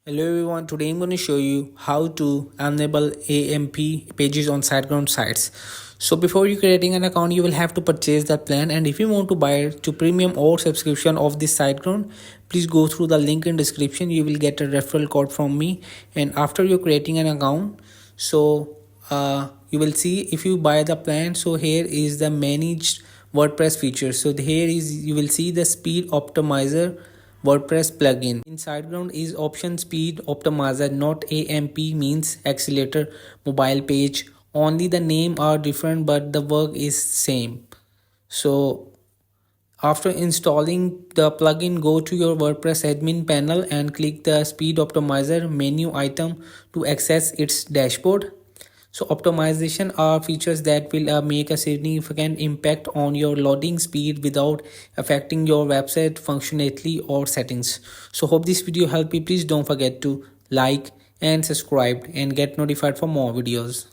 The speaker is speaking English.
Hello everyone, today I'm going to show you how to enable AMP pages on SiteGround sites. So before you creating an account, you will have to purchase that plan, and if you want to buy it to premium or subscription of this SiteGround, please go through the link in description. You will get a referral code from me, and after you're creating an account, you will see if you buy the plan. So here is the managed WordPress feature. So here is you will see the speed optimizer WordPress plugin. In SiteGround is option speed optimizer, not AMP means accelerator mobile page. Only the name are different but the work is same. So after installing the plugin, go to your WordPress admin panel and click the speed optimizer menu item to access its dashboard. So optimization are features that will make a significant impact on your loading speed without affecting your website functionality or settings. So hope this video helped you. Please don't forget to like and subscribe and get notified for more videos.